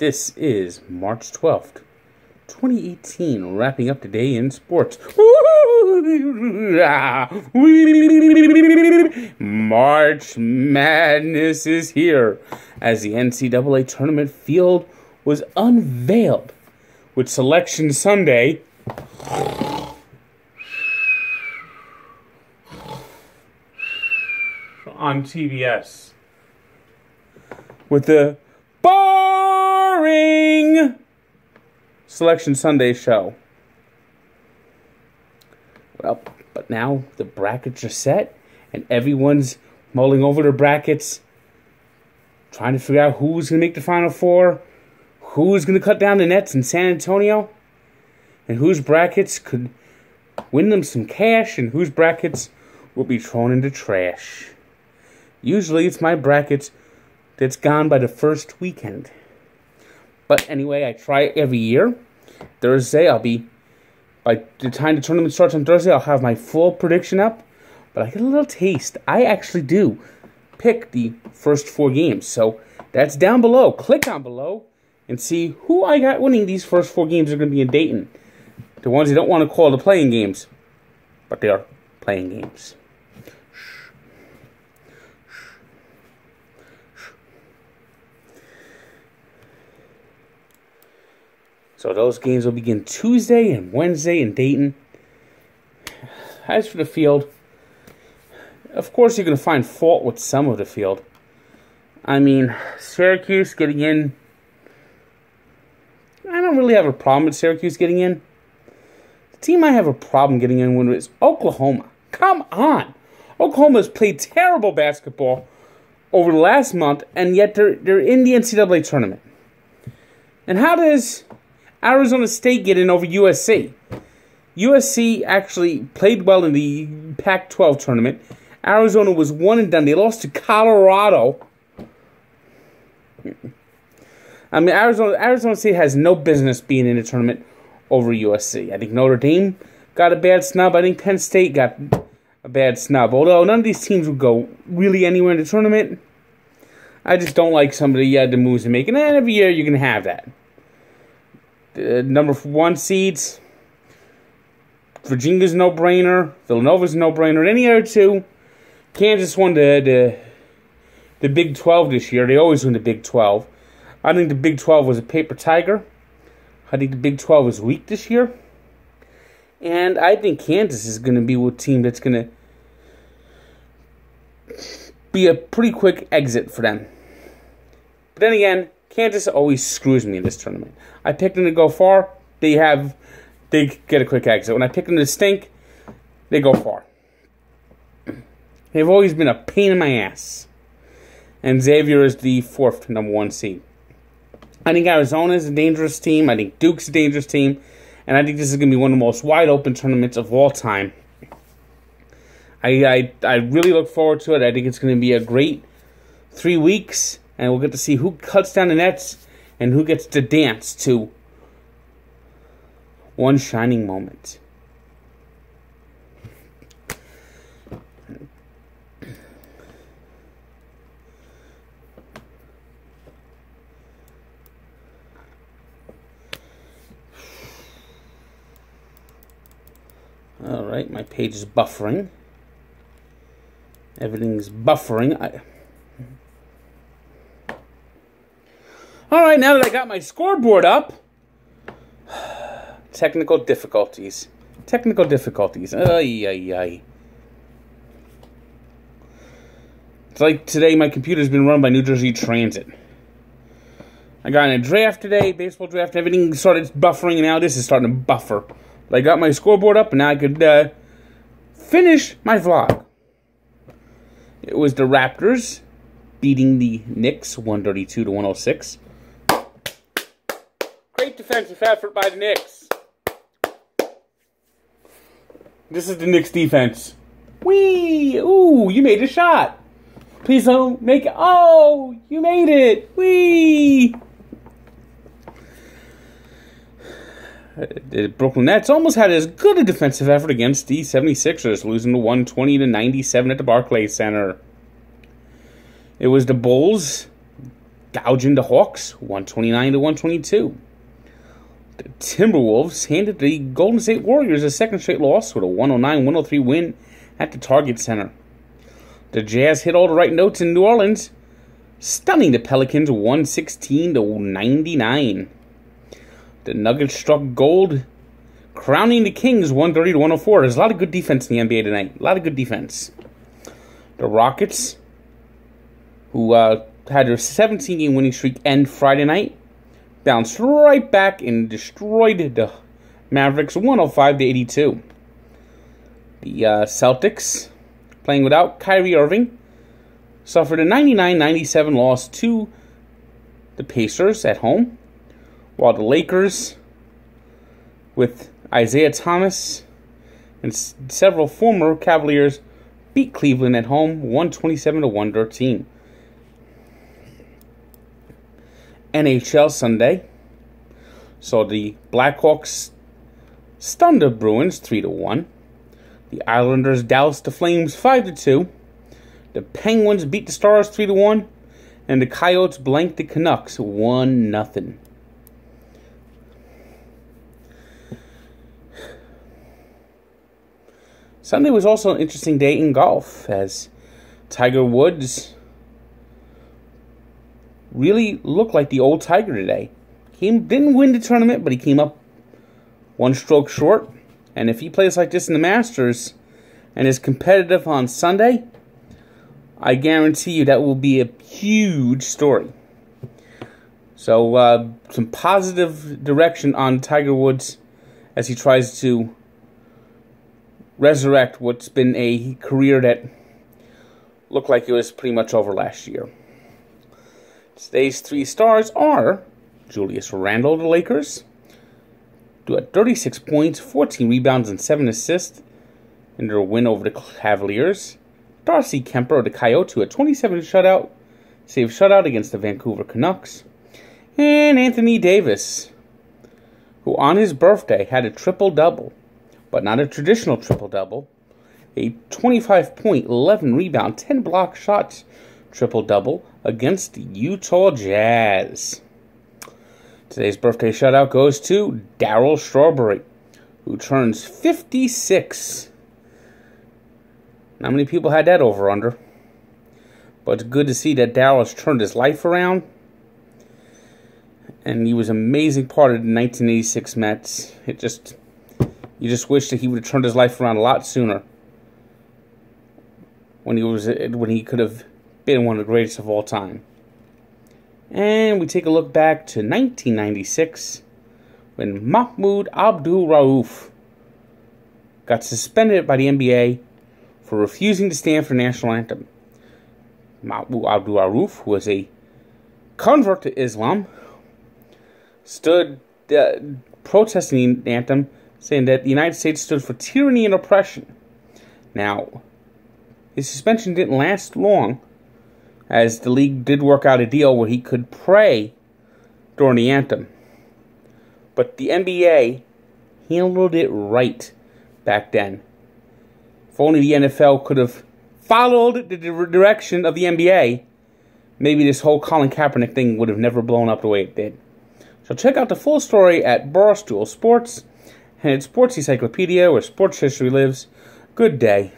This is March 12th, 2018, wrapping up today in sports. March Madness is here as the NCAA tournament field was unveiled with Selection Sunday on TBS with the boring Selection Sunday show. Well, but now the brackets are set and everyone's mulling over their brackets, trying to figure out who's going to make the Final Four, who's going to cut down the nets in San Antonio, and whose brackets could win them some cash and whose brackets will be thrown into trash. Usually it's my brackets that's gone by the first weekend. But anyway, I try it every year. Thursday, by the time the tournament starts on Thursday, I'll have my full prediction up. But I get a little taste. I actually do pick the first 4 games. So that's down below. Click down below and see who I got winning these first 4 games are going to be in Dayton. The ones you don't want to call the playing games, but they are playing games. So those games will begin Tuesday and Wednesday in Dayton. As for the field, of course you're going to find fault with some of the field. I mean, Syracuse getting in, I don't really have a problem with Syracuse getting in. The team I have a problem getting in with is Oklahoma. Come on! Oklahoma has played terrible basketball over the last month, and yet they're in the NCAA tournament. And how does Arizona State get in over USC? USC actually played well in the Pac-12 tournament. Arizona was one and done. They lost to Colorado. I mean, Arizona State has no business being in the tournament over USC. I think Notre Dame got a bad snub. I think Penn State got a bad snub. Although none of these teams would go really anywhere in the tournament, I just don't like some of the moves they're making. And every year you're going to have that. The number 1 seeds, Virginia's no-brainer, Villanova's no-brainer, and any other 2. Kansas won the Big 12 this year. They always win the Big 12. I think the Big 12 was a paper tiger. I think the Big 12 is weak this year. And I think Kansas is going to be a team that's going to be a pretty quick exit for them. But then again, Kansas always screws me in this tournament. I pick them to go far, they get a quick exit. When I pick them to stink, they go far. They've always been a pain in my ass. And Xavier is the 4th number 1 seed. I think Arizona is a dangerous team. I think Duke's a dangerous team. And I think this is going to be one of the most wide open tournaments of all time. I really look forward to it. I think it's going to be a great 3 weeks. And we'll get to see who cuts down the nets and who gets to dance to one shining moment. Alright, my page is buffering. Everything's buffering. Alright, now that I got my scoreboard up, technical difficulties. Ay, ay, ay. It's like today my computer's been run by New Jersey Transit. I got in a draft today, baseball draft, everything started buffering, and now this is starting to buffer. But I got my scoreboard up, and now I could finish my vlog. It was the Raptors beating the Knicks 132-106. Great defensive effort by the Knicks. This is the Knicks defense. Whee! Ooh, you made a shot. Please don't make it. Oh, you made it. Whee! The Brooklyn Nets almost had as good a defensive effort against the 76ers, losing to 120-97 at the Barclays Center. It was the Bulls gouging the Hawks 129-122. The Timberwolves handed the Golden State Warriors a second straight loss with a 109-103 win at the Target Center. The Jazz hit all the right notes in New Orleans, stunning the Pelicans 116-99. The Nuggets struck gold, crowning the Kings 130-104. There's a lot of good defense in the NBA tonight. A lot of good defense. The Rockets, who had their 17-game winning streak end Friday night, bounced right back and destroyed the Mavericks 105-82. The Celtics, playing without Kyrie Irving, suffered a 99-97 loss to the Pacers at home, while the Lakers, with Isaiah Thomas and several former Cavaliers, beat Cleveland at home 127-113. NHL Sunday saw the Blackhawks stun the Bruins 3-1. The Islanders doused the Flames 5-2. The Penguins beat the Stars 3-1. And the Coyotes blanked the Canucks 1-0. Sunday was also an interesting day in golf, as Tiger Woods really looked like the old Tiger today. He didn't win the tournament, but he came up one stroke short. And if he plays like this in the Masters and is competitive on Sunday, I guarantee you that will be a huge story. So some positive direction on Tiger Woods as he tries to resurrect what's been a career that looked like it was pretty much over last year. Today's three stars are Julius Randle of the Lakers, who had 36 points, 14 rebounds, and 7 assists in their win over the Cavaliers. Darcy Kemper of the Coyotes, who had 27 save shutout against the Vancouver Canucks. And Anthony Davis, who on his birthday had a triple-double, but not a traditional triple-double, a 25-point, 11-rebound, 10-block shots triple-double against the Utah Jazz. Today's birthday shutout goes to Darryl Strawberry, who turns 56. Not many people had that over-under, but it's good to see that Darryl has turned his life around, and he was an amazing part of the 1986 Mets. You just wish that he would have turned his life around a lot sooner, when he could have been one of the greatest of all time. And we take a look back to 1996, when Mahmoud Abdul-Rauf got suspended by the NBA for refusing to stand for the national anthem. Mahmoud Abdul-Rauf, who was a convert to Islam, stood protesting the anthem, saying that the United States stood for tyranny and oppression. Now, his suspension didn't last long, as the league did work out a deal where he could pray during the anthem. But the NBA handled it right back then. If only the NFL could have followed the direction of the NBA, maybe this whole Colin Kaepernick thing would have never blown up the way it did. So check out the full story at Barstool Sports and its Sports Encyclopedia, where sports history lives. Good day.